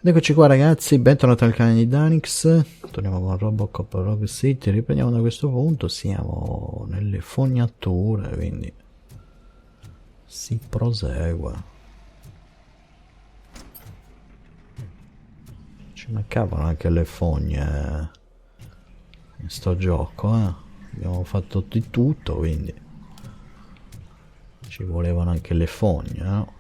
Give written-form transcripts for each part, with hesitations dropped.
Ed eccoci qua ragazzi, bentornati al canale di Danix. Torniamo con RoboCop e Rock City. Riprendiamo da questo punto. Siamo nelle fognature, quindi si prosegue. Ci mancavano anche le fogne in sto gioco, abbiamo fatto di tutto, quindi ci volevano anche le fogne, no?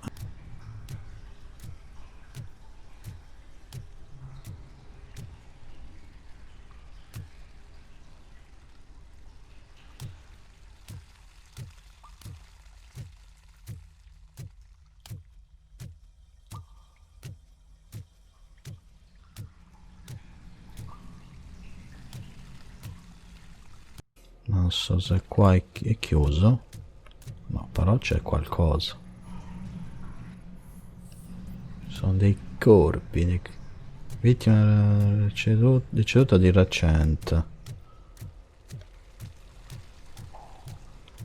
Non so se qua è chiuso, no, però c'è qualcosa. Sono dei corpi, vittima deceduta di recente.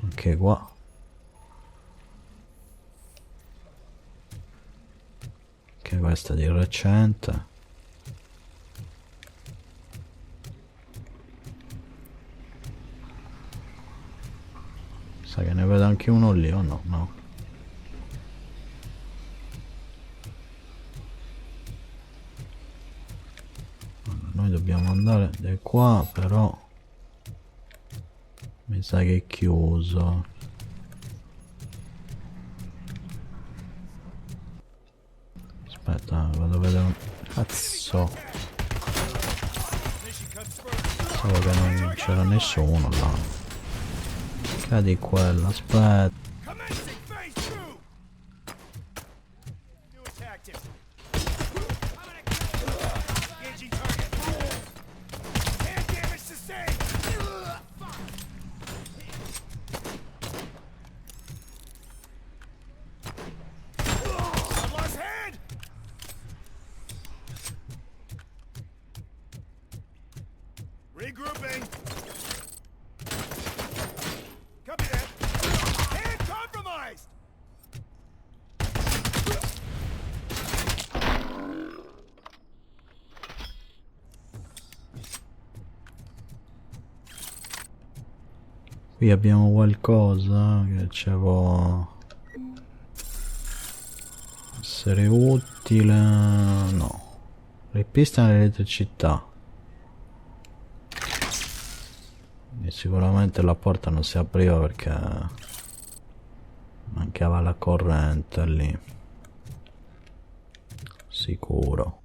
Anche qua. Anche questa di recente. Sa che ne vedo anche uno lì o no? No. Allora, noi dobbiamo andare da qua, però mi sa che è chiuso. Aspetta, vado a vedere un... Cazzo! Pensavo che non c'era nessuno là. Cadi quella, aspetta. Regrouping. Copy that. And compromised. Qui abbiamo qualcosa che ci può essere utile. No. Ripista l'elettricità. E sicuramente la porta non si apriva perché mancava la corrente lì. Sicuro.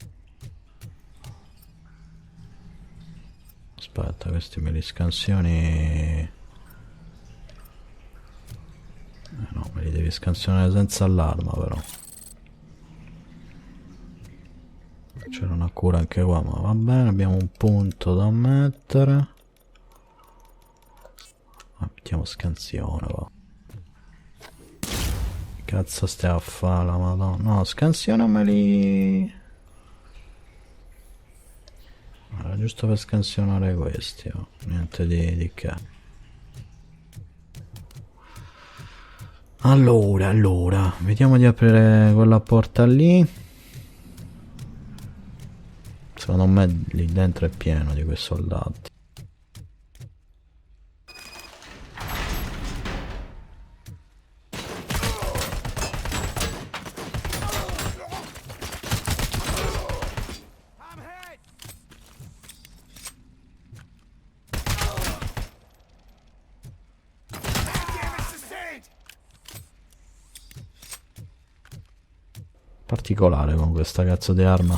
Aspetta, questi me li scansioni. No, me li devi scansionare senza allarma però. C'era una cura anche qua, ma va bene, abbiamo un punto da mettere. Mettiamo scansione, va. Che cazzo stai a fare la madonna? No, scansionameli. Era giusto per scansionare questi, oh. Niente di che. Allora, vediamo di aprire quella porta lì. Secondo me lì dentro è pieno di quei soldati. Particolare con questa cazzo di arma,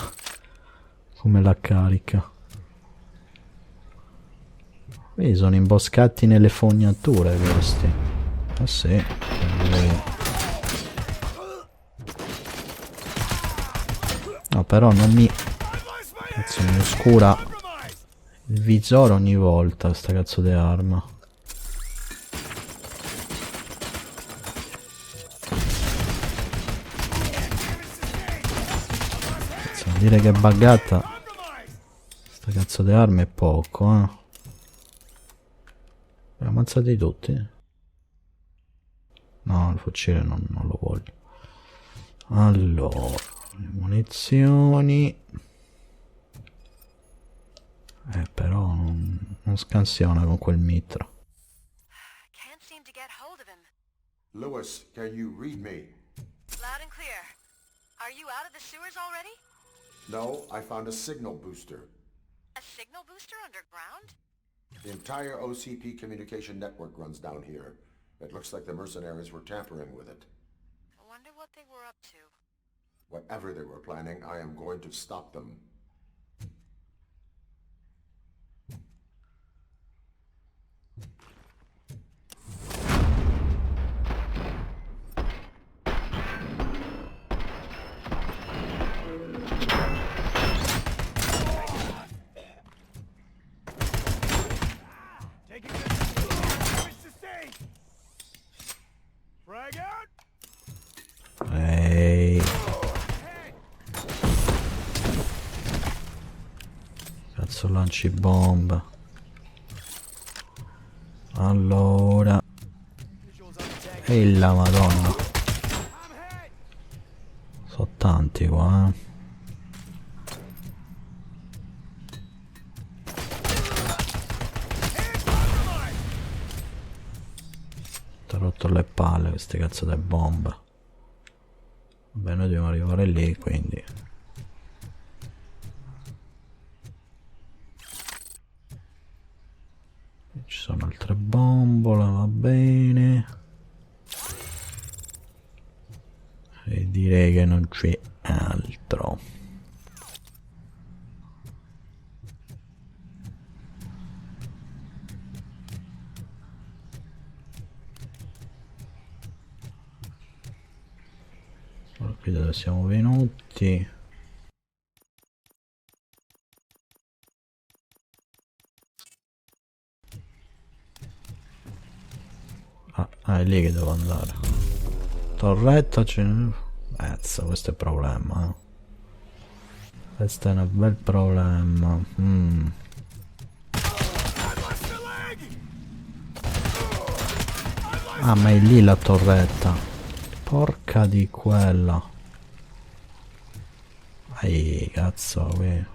come la carica. Vedi, sono imboscati nelle fognature questi. Ah sì. No, però non mi... Cazzo, mi oscura il visore ogni volta questa cazzo di arma. Dire che è buggata sta cazzo di arma è poco, li ho ammazzati tutti. No, il fucile non lo voglio. Allora, Le munizioni. Però non scansiona con quel mitra. Can't seem to get hold of him. Lewis, can you read me? Loud and clear. Are you out of the sewers already? No, I found a signal booster. A signal booster underground? The entire OCP communication network runs down here. It looks like the mercenaries were tampering with it. I wonder what they were up to. Whatever they were planning, I am going to stop them. Taking damage sustained. Frag out. Ehi, Hey. cazzo lanci bomba. Allora. Visuals on the tank. Ehi la madonna. I'm hit. Sono tanti qua, eh. And compromised. Ti ho rotto le palle queste cazzo di bombe. Vabbè, noi dobbiamo arrivare lì, quindi. Ci sono altre bombole, va bene. E direi che non c'è altro. Allora, qui dove siamo venuti. È lì che devo andare. Torretta ce ne... questo è il problema, eh. Questo è un bel problema. I lost the leg. Ah, ma è lì la torretta. Porca di quella. Ehi, cazzo, qui.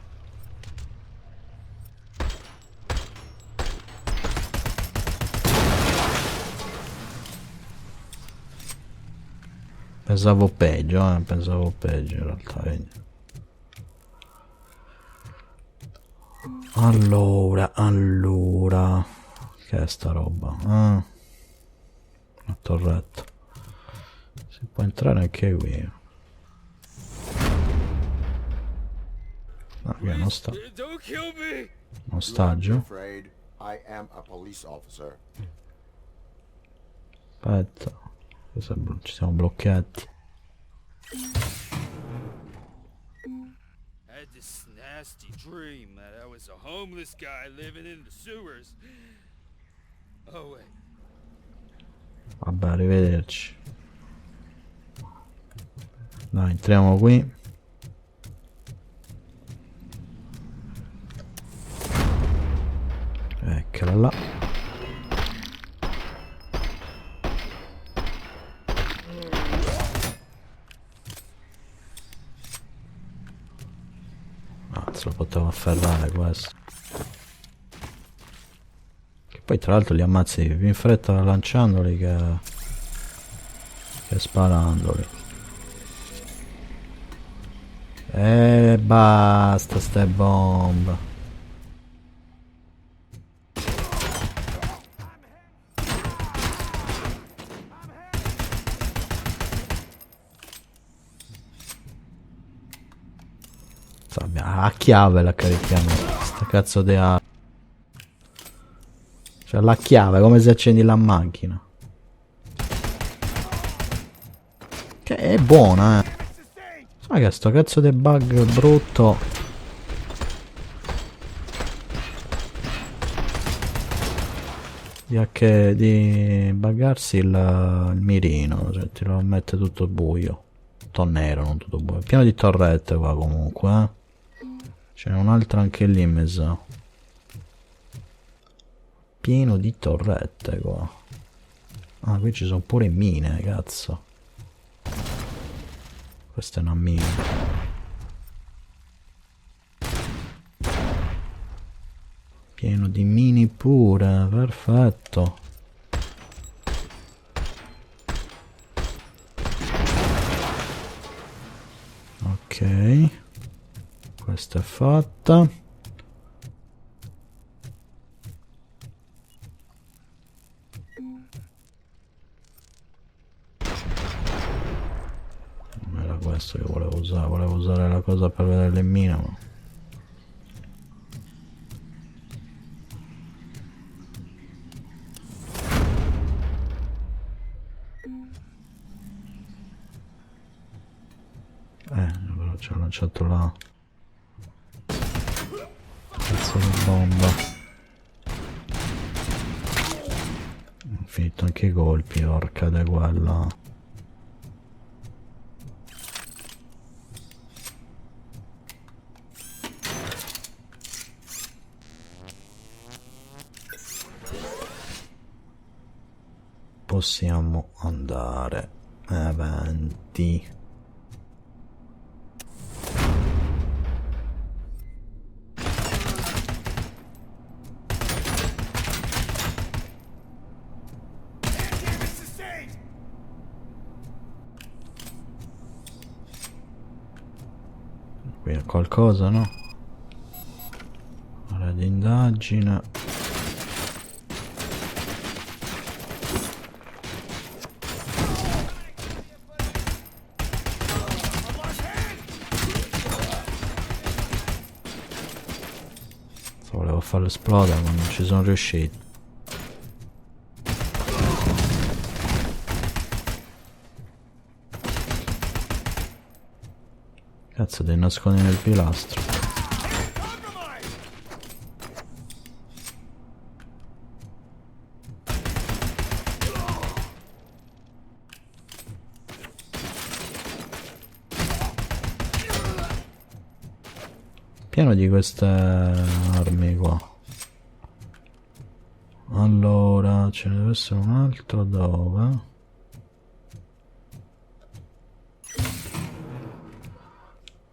Pensavo peggio, pensavo peggio in realtà, vedi. Allora, che è sta roba? Ah, una torretta. Si può entrare anche qui. Ah, qui è uno Don't kill me. uno stagio. Afraid I am a police officer. Aspetta, ci siamo bloccati. I had this nasty dream that I was a homeless guy living in the sewers. Oh wait. Vabbè, arrivederci. Dai, entriamo qui. Eccola là. Se lo potevo afferrare questo. Che poi tra l'altro li ammazzi più in fretta lanciandoli che sparandoli. E basta ste bombe. A chiave la carichiamo. Sta cazzo di arma. Cioè la chiave, come se accendi la macchina. Che è buona, eh. Sai che sto cazzo di bug brutto. Di buggarsi il mirino. Cioè ti lo mette tutto buio. Tutto nero, non tutto buio. Pieno di torrette qua comunque, eh. C'è un'altra anche lì in mezzo. Pieno di torrette qua. Ah, qui ci sono pure mine, cazzo. Questa è una mina. Pieno di mini pure, perfetto. Ok, questa è fatta. Non era questo che volevo usare la cosa per vedere le mine, ma... però ci ho lanciato la... Cazzo di bomba. Ho finito anche i colpi, orca di quella. Possiamo andare avanti. Qui è qualcosa, no? Ora di indagine. Volevo farlo esplodere ma non ci sono riuscito. Cazzo, devi nascondere nel pilastro. Pieno di queste armi qua. Allora, ce ne deve essere un altro dove?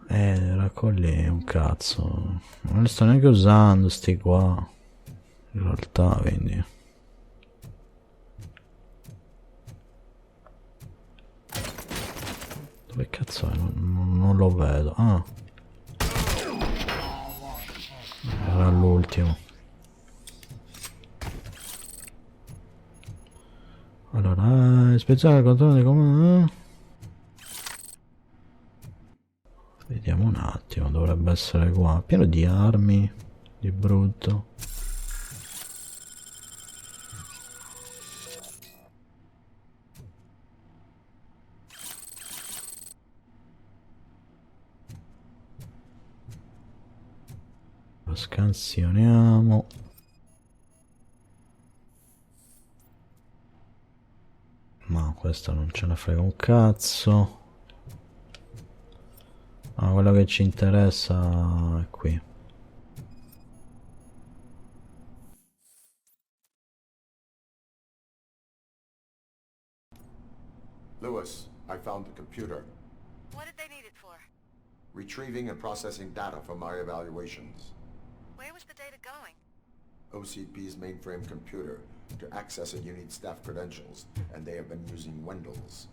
Era con lì, un cazzo. Non li sto neanche usando sti qua. In realtà, quindi. Dove cazzo è? Non lo vedo. Ah. Era l'ultimo. Allora, ispezione del controllo di come... Vediamo un attimo, dovrebbe essere qua. Pieno di armi, di brutto. Lo scansioniamo. Ma questo non ce ne frega un cazzo. Ah, quello che ci interessa è qui. Lewis, I found the computer. What did they need it for? Retrieving and processing data from my evaluations. Where was the data going? OCP's mainframe computer. To access it, you need staff credentials, and they have been using Wendell's.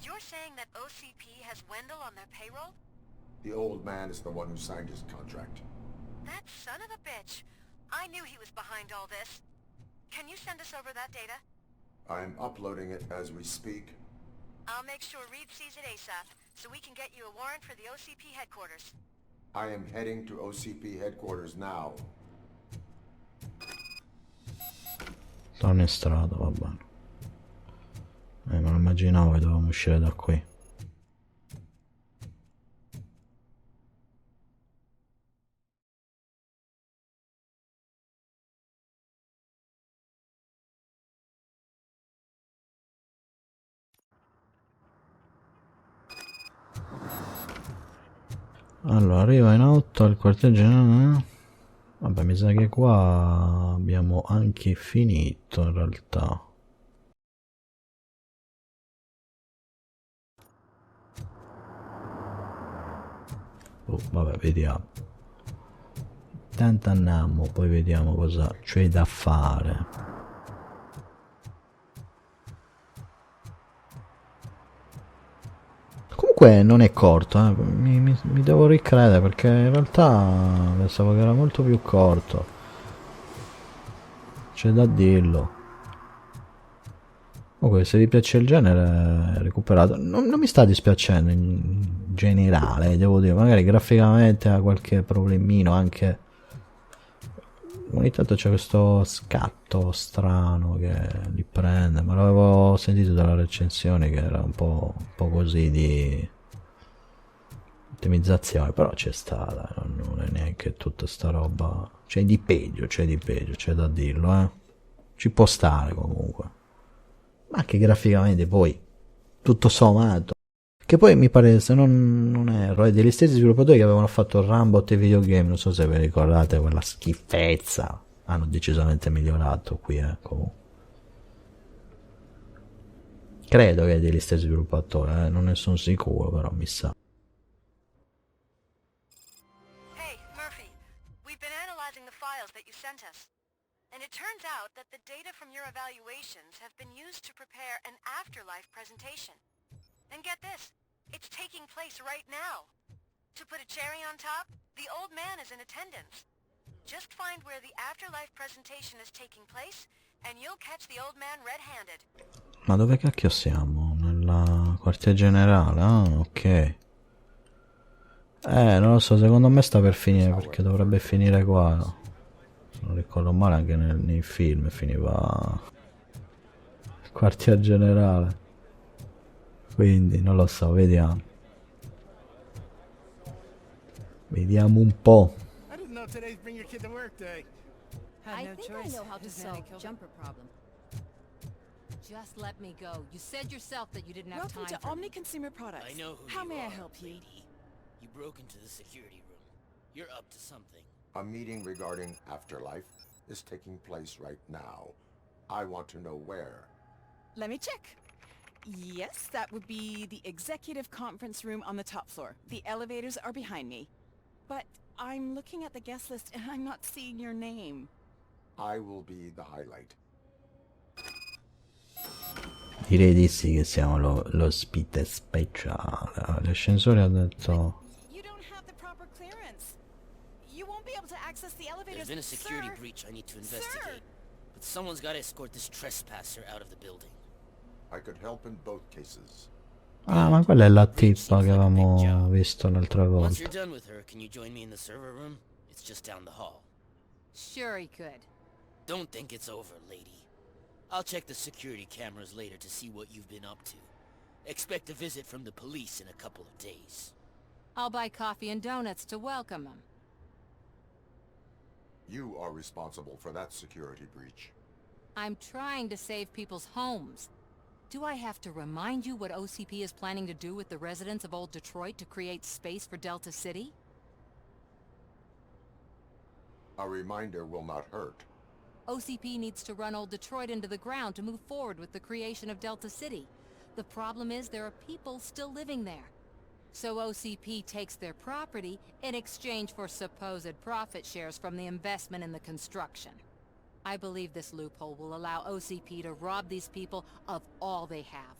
You're saying that OCP has Wendell on their payroll? The old man is the one who signed his contract. That son of a bitch. I knew he was behind all this. Can you send us over that data? I'm uploading it as we speak. I'll make sure Reed sees it ASAP, so we can get you a warrant for the OCP headquarters. I am heading to OCP headquarters now. Torno in strada, va bene. Me lo immaginavo che dovevamo uscire da qui. Allora, arriva in auto al quartier generale. Vabbè, mi sa che qua abbiamo anche finito in realtà. Oh, vabbè, vediamo. Tanto andiamo, poi vediamo cosa c'è da fare. Comunque non è corto, mi devo ricredere perché in realtà pensavo che era molto più corto. C'è da dirlo. Comunque se vi piace il genere recuperato, non mi sta dispiacendo in generale, devo dire, magari graficamente ha qualche problemino, anche ogni tanto c'è questo scatto strano che li prende, ma l'avevo sentito dalla recensione che era un po' così di ottimizzazione, però c'è stata, non è neanche tutta sta roba, c'è di peggio, c'è da dirlo, ci può stare comunque, ma anche graficamente poi tutto sommato, che poi mi pare, se non erro, è degli stessi sviluppatori che avevano fatto Rambo e Videogame, non so se vi ricordate quella schifezza, hanno decisamente migliorato qui, comunque. Credo che è degli stessi sviluppatori, non ne sono sicuro, però mi sa. Hey, Murphy. We've been analyzing the files that you sent us. And it turns out that the data from your evaluations have been used to prepare an afterlife presentation. And get this, it's taking place right now. To put a cherry on top, the old man is in attendance. Just find where the afterlife presentation is taking place, and you'll catch the old man red-handed. Ma dove cacchio siamo? Nella quartier generale? Ah, ok. Non lo so, secondo me sta per finire, perché dovrebbe finire qua, no? Se non ricordo male, anche nei film finiva il quartier generale. Quindi non lo so, vediamo. Vediamo un po'. I didn't know today's bring your kid to work day. I think I know how to solve jumper problem. Just let me go. You said yourself that you didn't have Welcome time to for Omni Consumer Products. I know who How you may I are, help you? lady. You broke into the security room. You're up to something. A meeting regarding afterlife is taking place right now. I want to know where. Let me check. Yes, that would be the executive conference room on the top floor. The elevators are behind me. But I'm looking at the guest list and I'm not seeing your name. I will be the highlight. Direi di sì che siamo l'ospite speciale. L'ascensore ha detto... You don't have the proper clearance. You won't be able to access the elevators. There's been a security Sir. breach I need to investigate. But someone's got to escort this trespasser out of the building. I could help in both cases. Ah, ma quella è la tipa che avevamo visto l'altra Once you're volta. done with her, can you join me in the server room? It's just down the hall. Sure he could. Don't think it's over, lady. I'll check the security cameras later to see what you've been up to. Expect a visit from the police in a couple of days. I'll buy coffee and donuts to welcome him. You are responsible for that security breach. I'm trying to save people's homes. Do I have to remind you what OCP is planning to do with the residents of Old Detroit to create space for Delta City? A reminder will not hurt. OCP needs to run Old Detroit into the ground to move forward with the creation of Delta City. The problem is there are people still living there. So OCP takes their property in exchange for supposed profit shares from the investment in the construction. I believe this loophole will allow OCP to rob these people of all they have.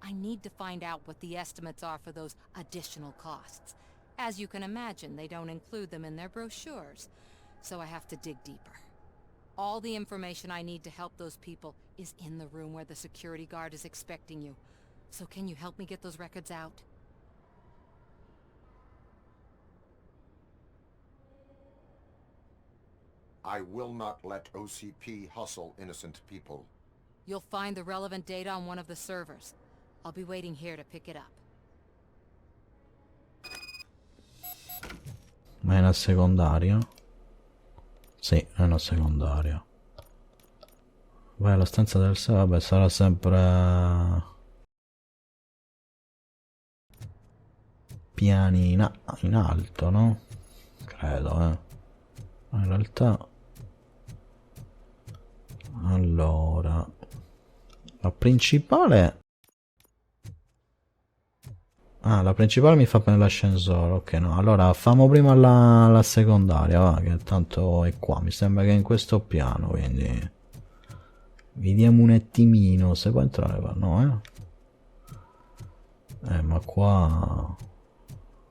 I need to find out what the estimates are for those additional costs. As you can imagine, they don't include them in their brochures, so I have to dig deeper. All the information I need to help those people is in the room where the security guard is expecting you. So can you help me get those records out? I will not let OCP hustle innocent people. You'll find the relevant data on one of the servers. I'll be waiting here to pick it up. Ma è una secondaria? Sì, è una secondaria. Vai alla stanza del server, vabbè, sarà sempre... piani in alto, no? Credo, in realtà... Allora... La principale... Ah, la principale mi fa prendere l'ascensore, ok, no, allora fammo prima la secondaria, va, che tanto è qua, mi sembra che è in questo piano, quindi vediamo un attimino, se può entrare qua, no, ma qua,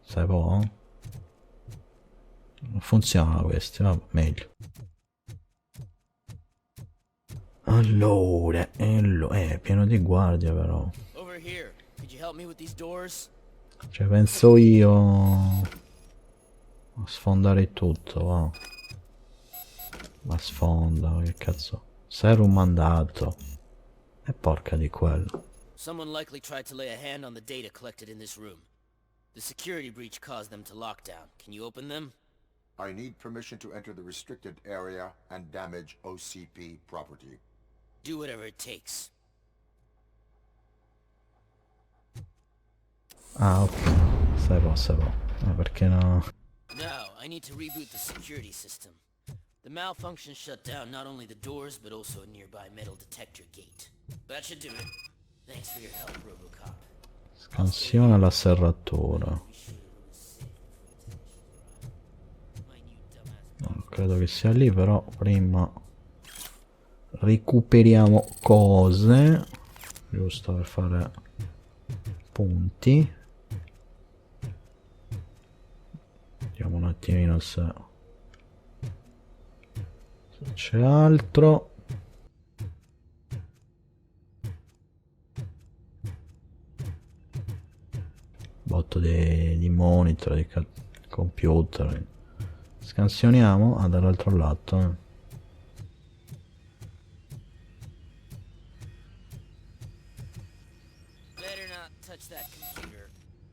sai può? Non funziona questi, vabbè, meglio. Allora, pieno di guardie però, Over here. Could you help me with these doors? cioè penso io a sfondare tutto, va. Ma sfonda, che cazzo. Serum mandato. E porca di quello. Someone likely tried to lay a hand on the data collected in this room. The security breach caused them to lock down. Can you open them? I need permission to enter the restricted area and damage OCP property. Do whatever it takes. Ah, ok. Se può. Perché no? Now, I need to reboot the security system. The malfunction shut down not only the doors, but also a nearby metal detector gate. That should do it. Thanks for your help, RoboCop. Scansiona la serratura. No, credo che sia lì, però prima recuperiamo cose. Giusto per fare punti. Vediamo un attimino se c'è altro. Botto di monitor, di computer. Scansioniamo dall'altro lato. Better not touch that computer.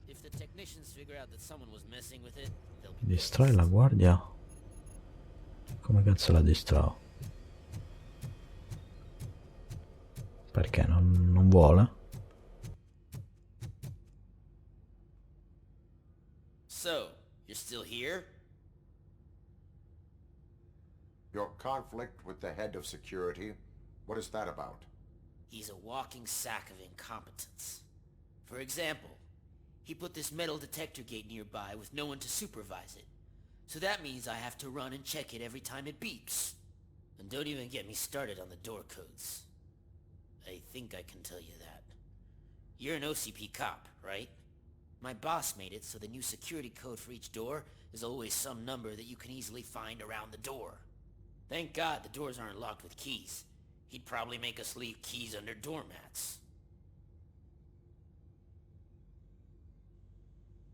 If the technicians figure out that someone was messing with it, they'll be... Distrai la guardia? Come cazzo la distrao? Perché non vuole? So, you're still here? Your conflict with the head of security, what is that about? He's a walking sack of incompetence. For example, he put this metal detector gate nearby with no one to supervise it. So that means I have to run and check it every time it beeps. And don't even get me started on the door codes. I think I can tell you that. You're an OCP cop, right? My boss made it so the new security code for each door is always some number that you can easily find around the door. Thank God the doors aren't locked with keys. He'd probably make us leave keys under doormats.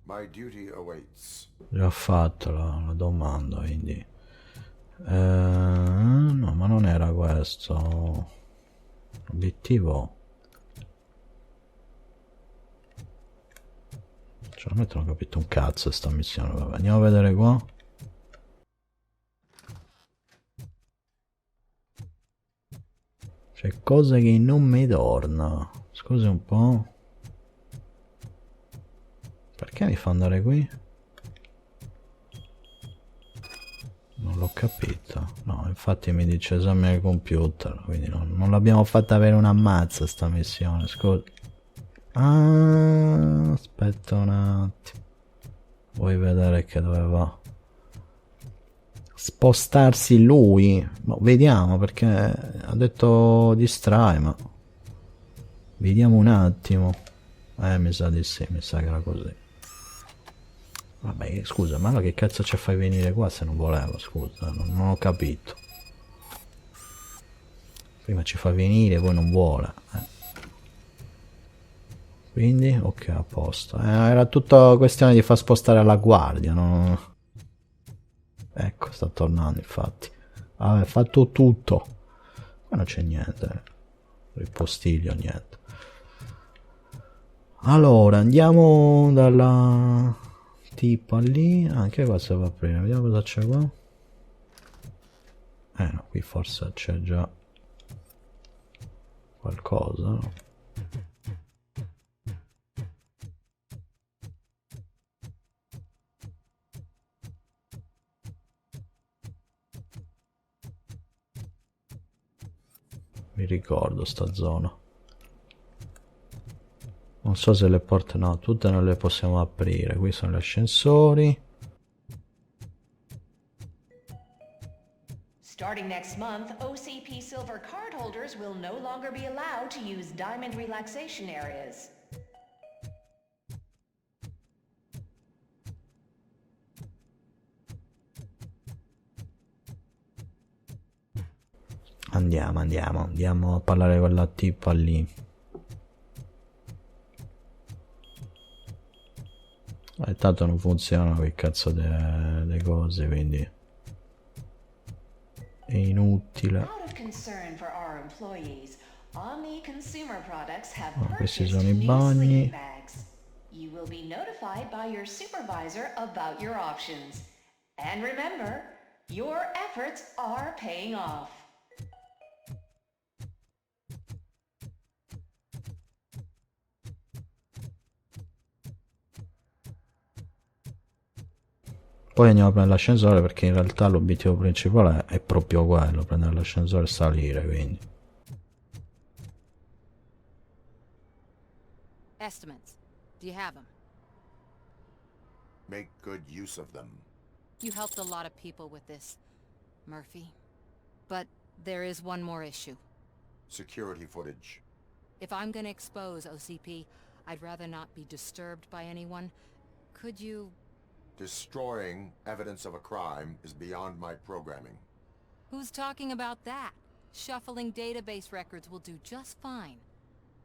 My duty awaits. Già fatto la domanda, quindi no, ma non era questo l'obiettivo. Cioè, veramente non ho capito un cazzo sta missione. Vabbè, andiamo a vedere qua. C'è cose che non mi torna. Scusi un po'. Perché mi fa andare qui? Non l'ho capito. No, infatti mi dice esame del computer. Quindi non l'abbiamo fatta avere una mazza sta missione. Scusa. Ah, aspetta un attimo. Vuoi vedere che doveva spostarsi lui? Boh, vediamo, perché ha detto distrai, ma vediamo un attimo. Mi sa di sì, mi sa che era così. Vabbè, scusa, ma allora che cazzo ci fai venire qua se non volevo? Scusa, non ho capito. Prima ci fa venire, poi non vuole. Quindi, ok, a posto. Era tutta questione di far spostare la guardia, no? Ecco, sta tornando, infatti. Vabbè, fatto tutto. Qua non c'è niente. Ripostiglio, niente. Allora, andiamo dalla tipa lì. Anche qua si va prima. Vediamo cosa c'è qua. No, qui forse c'è già qualcosa, no? Mi ricordo sta zona. Non so se le porte, no, tutte non le possiamo aprire. Qui sono gli ascensori. Starting next month, OCP Silver cardholders will no longer be allowed to use diamond relaxation areas. Andiamo a parlare con la tipa lì. Tanto non funzionano quel cazzo le cose, quindi è inutile. Out of concern for our employees, Omni Consumer Products have Questi purchased sono i new bagni. sleeping bags. You will be notified by your supervisor about your options. And remember, your efforts are paying off. Poi andiamo a prendere l'ascensore, perché in realtà l'obiettivo principale è proprio quello, prendere l'ascensore e salire, quindi. Estimates. Do you have them? Make good use of them. You helped a lot of people with this, Murphy. But there is one more issue. Security footage. If I'm gonna expose OCP, I'd rather not be disturbed by anyone. Could you... Destroying evidence of a crime is beyond my programming. Who's talking about that? Shuffling database records will do just fine.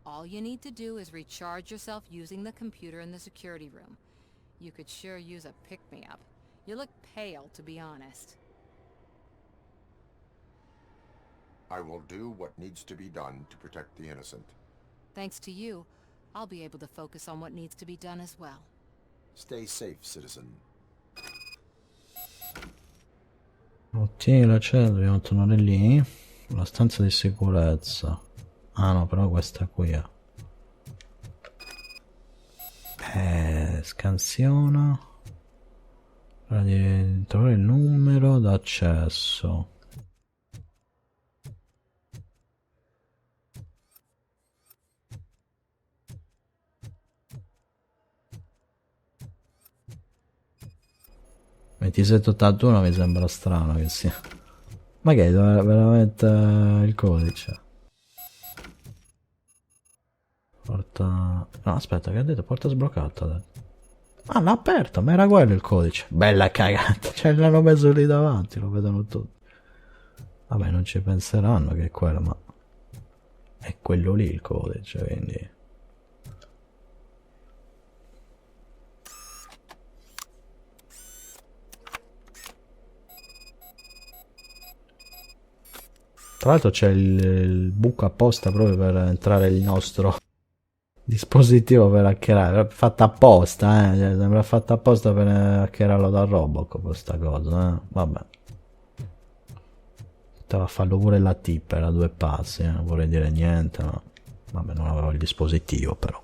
All you need to do is recharge yourself using the computer in the security room. You could sure use a pick-me-up. You look pale, to be honest. I will do what needs to be done to protect the innocent. Thanks to you, I'll be able to focus on what needs to be done as well. Stay safe, citizen. Ottieni la cella, dobbiamo tornare lì. La stanza di sicurezza. Ah no, però questa qui è. Scansiona. Di trovare il numero d'accesso. (2781) mi sembra strano che sia. Ma che è veramente il codice? Porta... No, aspetta, che ha detto? Porta sbloccata. Ah, l'ha aperta, ma era quello il codice. Bella cagata, cioè l'hanno messo lì davanti, lo vedono tutti. Vabbè, non ci penseranno che è quello, ma è quello lì il codice, quindi... Tra l'altro c'è il buco apposta proprio per entrare il nostro dispositivo per hackerare. Fatta apposta, cioè, sembra fatta apposta per hackerarlo da RoboCop questa cosa, Vabbè. Poteva farlo pure la tipper a due passi, non vorrei dire niente, ma... Vabbè, non avevo il dispositivo, però.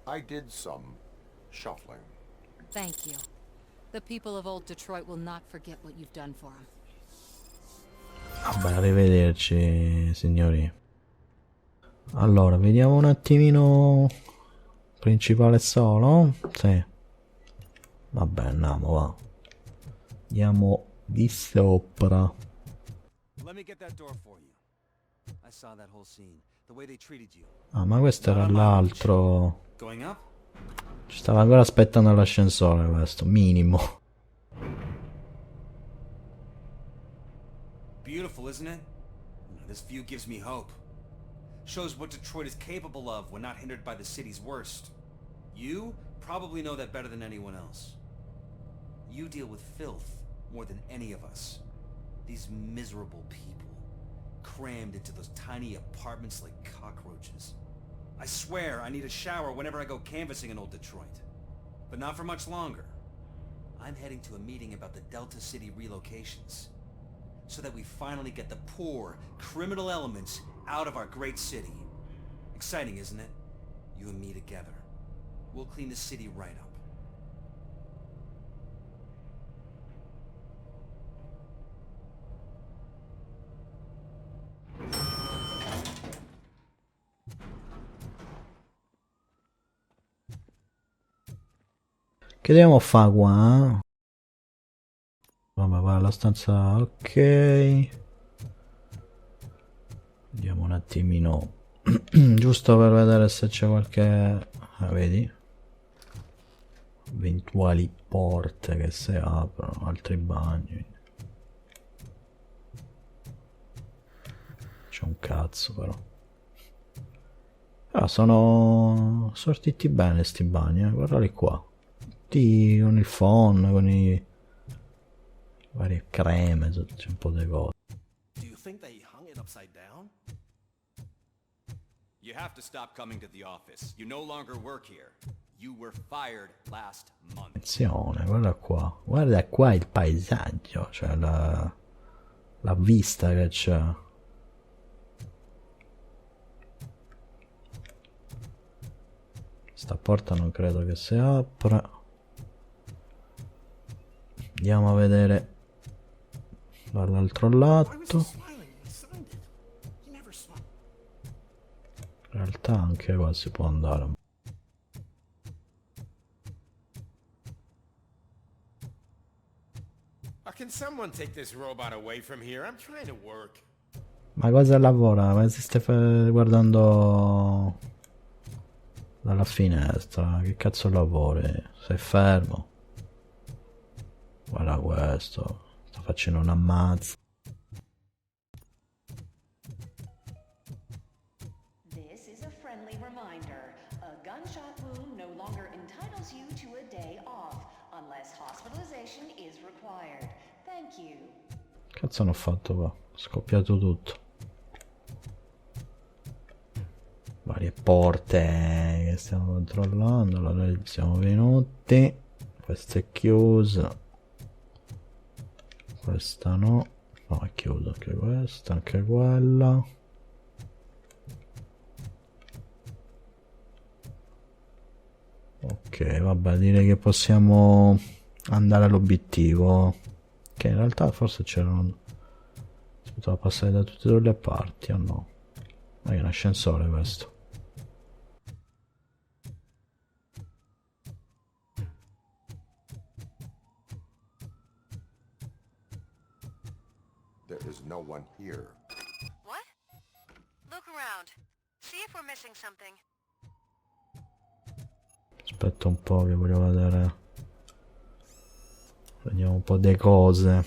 I did some shuffling. Thank you. The people of Old Detroit will not forget what you've done for them. Vabbè, arrivederci, signori. Allora, vediamo un attimino. Principale solo? Sì. Vabbè, andiamo, va. Andiamo di sopra. Ah, ma questo era l'altro. Ci stava ancora aspettando l'ascensore questo, minimo. Beautiful, isn't it? This view gives me hope. Shows what Detroit is capable of when not hindered by the city's worst. You probably know that better than anyone else. You deal with filth more than any of us. These miserable people, crammed into those tiny apartments like cockroaches. I swear I need a shower whenever I go canvassing in old Detroit. But not for much longer. I'm heading to a meeting about the Delta City relocations, so that we finally get the poor, criminal elements out of our great city. Exciting, isn't it? You and me together. We'll clean the city right up. Che dobbiamo fare qua? Vabbè, va alla stanza, ok. Vediamo un attimino, giusto per vedere se c'è qualche... vedi? Eventuali porte che si aprono, altri bagni. C'è un cazzo però. Però sono sortiti bene sti bagni, guardali qua. Tutti con il phon, con i varie creme, c'è un po' di cose. Do you think they hung it upside down? You have to stop coming to the office. You no longer work here. You were fired last month. Attenzione, guarda qua il paesaggio, cioè la vista che c'è. Sta porta non credo che si apra. Andiamo a vedere dall'altro lato. In realtà anche qua si può andare. Can someone take this robot away from here? I'm trying to work. Ma cosa lavora? Ma si stai guardando dalla finestra? Che cazzo lavori? Sei fermo? Guarda questo. Sta facendo un ammazzo. This is a friendly reminder. A gunshot wound no longer entitles you to a day off, unless hospitalization is required. Thank you. Cazzo hanno fatto qua? Scoppiato tutto. Varie porte che stiamo controllando. Allora siamo venuti. Questa è chiusa. Questa no. No, è chiusa anche questa, anche quella. Ok, vabbè, direi che possiamo andare all'obiettivo. Che in realtà forse c'erano... si poteva passare da tutte e due le parti, o no? Ma è un ascensore questo. There is no one here. What? Look around. See if we're missing something. Aspetta un po' che voglio vedere. Vediamo un po' di cose.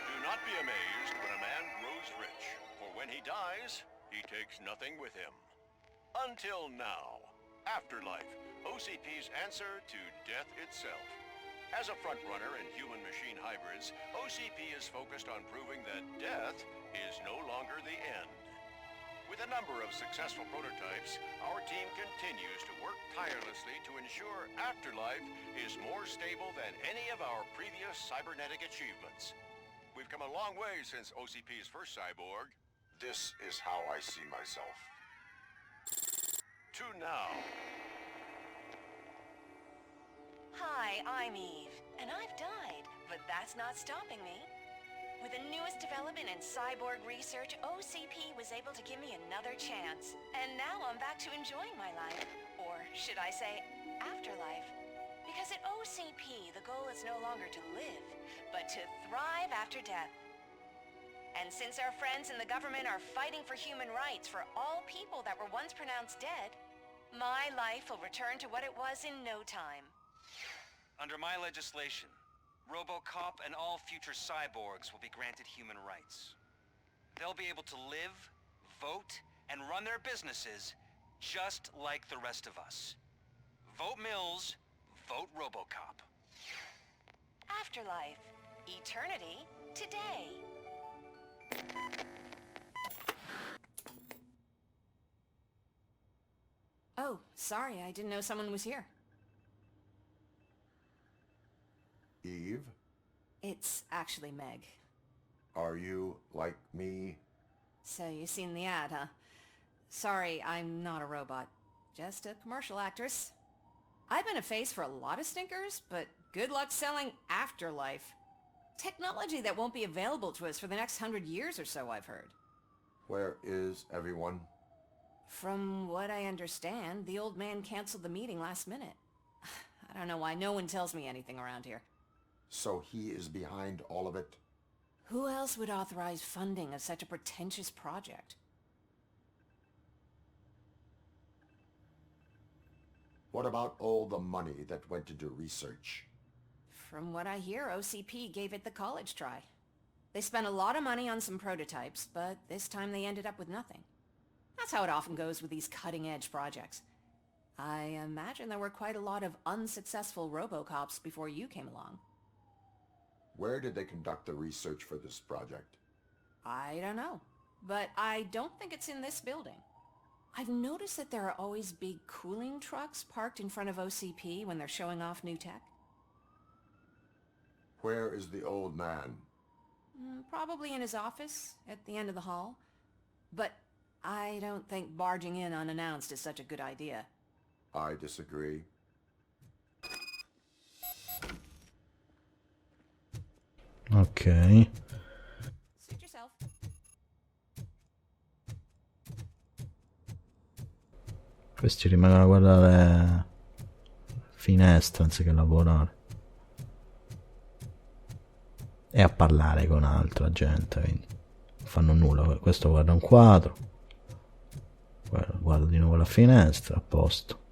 Do not be amazed when a man grows rich, for when he dies, he takes nothing with him. Until now. Afterlife, OCP's answer to death itself. As a frontrunner in human-machine hybrids, OCP is focused on proving that death is no longer the end. With a number of successful prototypes, our team continues to work tirelessly to ensure Afterlife is more stable than any of our previous cybernetic achievements. We've come a long way since OCP's first cyborg. This is how I see myself. To now. Hi, I'm Eve, and I've died, but that's not stopping me. With the newest development in cyborg research, OCP was able to give me another chance. And now I'm back to enjoying my life. Or should I say, afterlife. Because at OCP, the goal is no longer to live, but to thrive after death. And since our friends in the government are fighting for human rights for all people that were once pronounced dead, my life will return to what it was in no time. Under my legislation, RoboCop and all future cyborgs will be granted human rights. They'll be able to live, vote, and run their businesses just like the rest of us. Vote Mills, vote RoboCop. Afterlife. Eternity. Today. Oh, sorry, I didn't know someone was here. Eve, It's actually Meg. are you like me? So you've seen the ad, huh? Sorry, I'm not a robot. just a commercial actress. I've been a face for a lot of stinkers, but good luck selling afterlife. Technology that won't be available to us for the next 100 years or so, I've heard. Where is everyone? From what I understand, the old man canceled the meeting last minute. I don't know why no one tells me anything around here. So he is behind all of it? Who else would authorize funding of such a pretentious project? What about all the money that went into research? From what I hear, OCP gave it the college try. They spent a lot of money on some prototypes, but this time they ended up with nothing. That's how it often goes with these cutting-edge projects. I imagine there were quite a lot of unsuccessful RoboCops before you came along. Where did they conduct the research for this project? I don't know, but I don't think it's in this building. I've noticed that there are always big cooling trucks parked in front of OCP when they're showing off new tech. Where is the old man? Probably in his office, at the end of the hall. But I don't think barging in unannounced is such a good idea. I disagree. Ok. Suit yourself. Questi rimangono a guardare finestra anziché lavorare. E a parlare con altra gente, quindi non fanno nulla. Questo guarda un quadro, guarda di nuovo la finestra, a posto.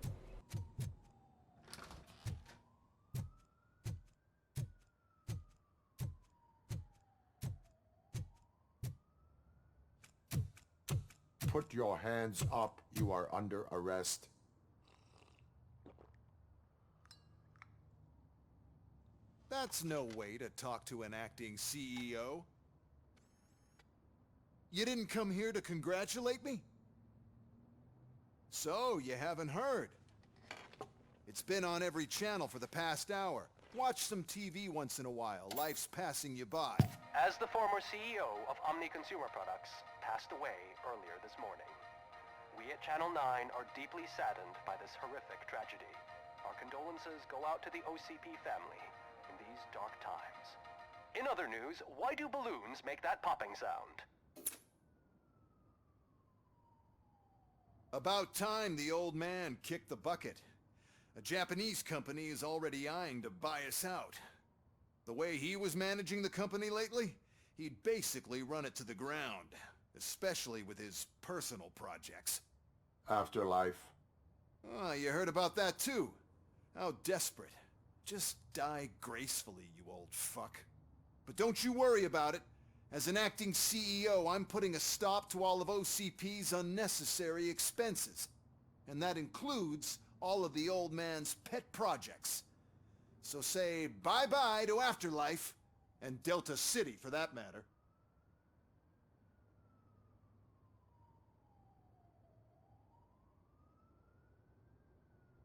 Put your hands up. You are under arrest. That's no way to talk to an acting CEO. You didn't come here to congratulate me? So, you haven't heard. It's been on every channel for the past hour. Watch some TV once in a while. Life's passing you by. As the former CEO of Omni Consumer Products passed away earlier this morning, we at Channel 9 are deeply saddened by this horrific tragedy. Our condolences go out to the OCP family in these dark times. In other news, why do balloons make that popping sound? About time the old man kicked the bucket. A Japanese company is already eyeing to buy us out. The way he was managing the company lately, he'd basically run it to the ground, especially with his personal projects. Afterlife. Oh, you heard about that too. How desperate. Just die gracefully, you old fuck. But don't you worry about it. As an acting CEO, I'm putting a stop to all of OCP's unnecessary expenses. And that includes all of the old man's pet projects. So say bye-bye to Afterlife, and Delta City for that matter.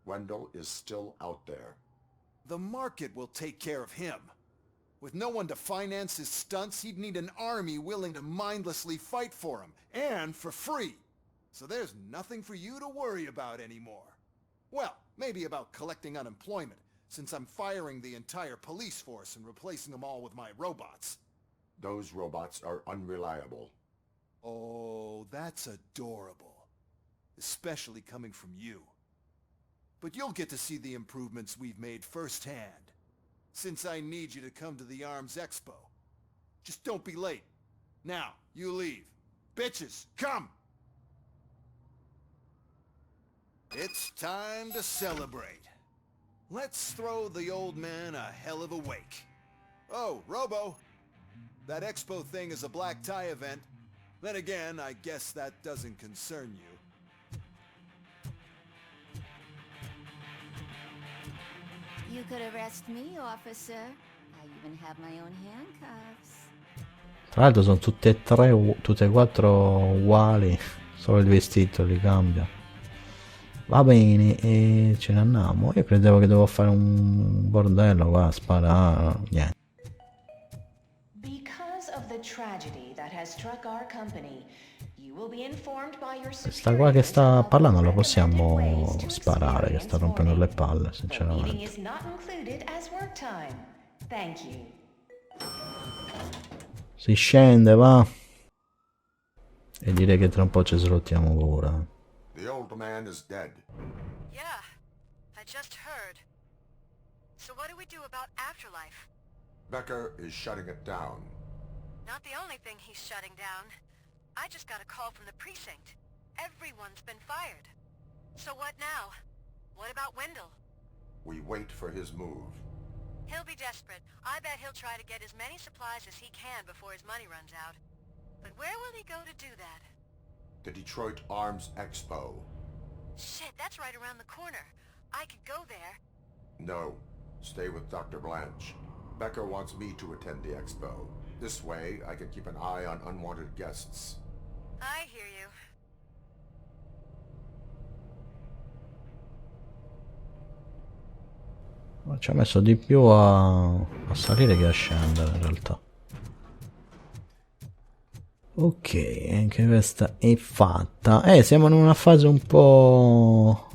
Wendell is still out there. The market will take care of him. With no one to finance his stunts, he'd need an army willing to mindlessly fight for him, and for free. So there's nothing for you to worry about anymore. Well, maybe about collecting unemployment, since I'm firing the entire police force and replacing them all with my robots. Those robots are unreliable. Oh, that's adorable. Especially coming from you. But you'll get to see the improvements we've made firsthand, since I need you to come to the Arms Expo. Just don't be late. Now, you leave. Bitches, come! It's time to celebrate. Let's throw the old man a hell of a wake. Oh, Robo! That expo thing is a black tie event. Then again, I guess that doesn't concern you. You could arrest me, officer. I even have my own handcuffs. Tra l'altro sono tutte e tre, tutte e quattro uguali, solo il vestito li cambia. Va bene, e ce ne andiamo. Io credevo che dovevo fare un bordello qua, sparare, niente. Because of the tragedy that has struck our company, You will be informed by your Questa qua che superiors sta about parlando the la recommended ways possiamo to sparare, che sta experience rompendo le warning. palle, The meeting sinceramente. is not included as work time. Thank you. Si scende, va. E direi che tra un po' ci srottiamo pure. The old man is dead. Yeah, I just heard. So what do we do about afterlife? Becker is shutting it down. Not the only thing he's shutting down. I just got a call from the precinct. Everyone's been fired. So what now? What about Wendell? We wait for his move. He'll be desperate. I bet he'll try to get as many supplies as he can before his money runs out. But where will he go to do that? The Detroit Arms Expo. Shit, that's right around the corner. I could go there. No, stay with Dr. Blanche. Becker wants me to attend the expo. This way, I can keep an eye on unwanted guests. I hear you. Ma ci ha messo di più a salire che a scendere in realtà. Ok, anche questa è fatta. Siamo in una fase un po'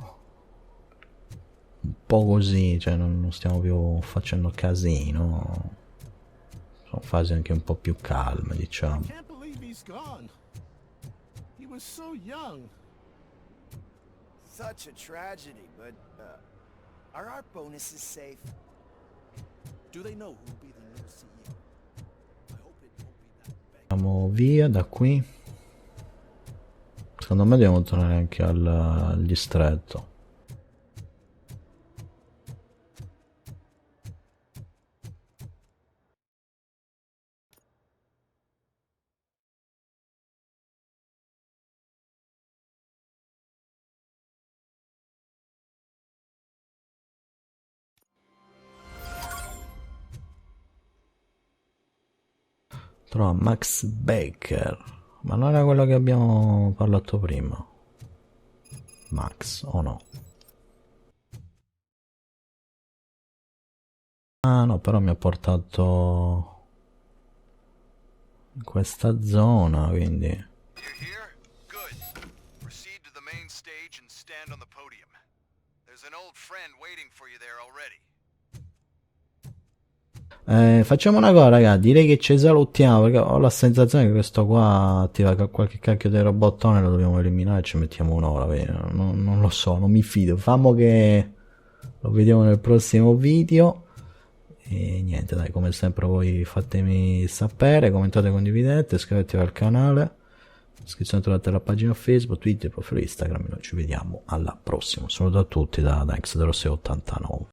così, cioè non stiamo più facendo casino. Sono fasi anche un po' più calme, diciamo. I can't believe he's gone. He was so young. Such a tragedy, but are our bonuses safe? Do they know who'll be the new CEO? I hope it won't be that bad. Andiamo via da qui. Secondo me dobbiamo tornare anche al distretto. Trova Max Baker, ma non era quello che abbiamo parlato prima. Max o no? Ah no, però mi ha portato in questa zona, quindi You're here? Good. Proceed to the main stage and stand on the podium. There's an old friend waiting for you there already. facciamo una cosa, raga, direi che ci salutiamo perché ho la sensazione che questo qua attiva qualche cacchio di robottone, lo dobbiamo eliminare e ci mettiamo un'ora, non lo so, non mi fido. Famo che lo vediamo nel prossimo video e niente, dai, come sempre voi fatemi sapere, commentate, condividete, iscrivetevi al canale, iscrizione trovate la pagina Facebook, Twitter, profilo Instagram. Noi ci vediamo alla prossima. Saluto a tutti da X0689.